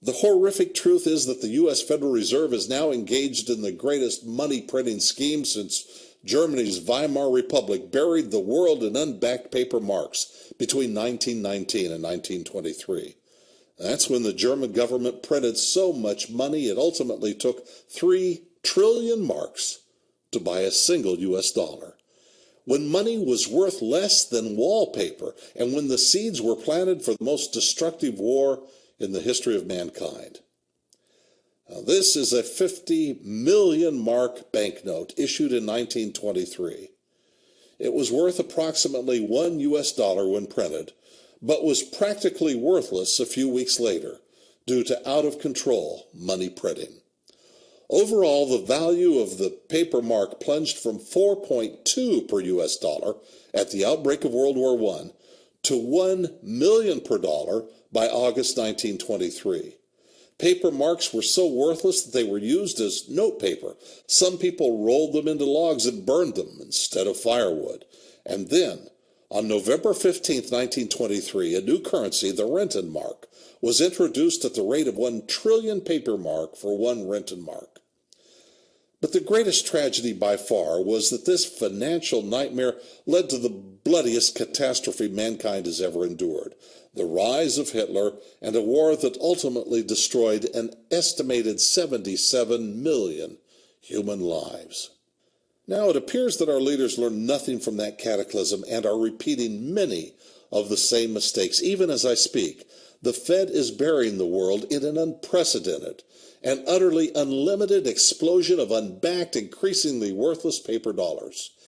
The horrific truth is that the U.S. Federal Reserve is now engaged in the greatest money printing scheme since Germany's Weimar Republic buried the world in unbacked paper marks between 1919 and 1923. That's when the German government printed so much money it ultimately took 3 trillion marks to buy a single U.S. dollar. When money was worth less than wallpaper, and when the seeds were planted for the most destructive war in the history of mankind. Now, this is a 50 million mark banknote issued in 1923. It was worth approximately $1 US when printed, but was practically worthless a few weeks later due to out-of-control money printing. Overall, the value of the paper mark plunged from 4.2 per US dollar at the outbreak of World War I to 1 million per dollar by August 1923. Paper marks were so worthless that they were used as note paper. Some people rolled them into logs and burned them instead of firewood. And then, on November 15, 1923, a new currency, the Rentenmark, was introduced at the rate of 1 trillion paper mark for 1 Rentenmark. But the greatest tragedy by far was that this financial nightmare led to the bloodiest catastrophe mankind has ever endured, the rise of Hitler and a war that ultimately destroyed an estimated 77 million human lives. Now it appears that our leaders learned nothing from that cataclysm and are repeating many of the same mistakes. Even as I speak, the Fed is burying the world in an unprecedented and utterly unlimited explosion of unbacked, increasingly worthless paper dollars.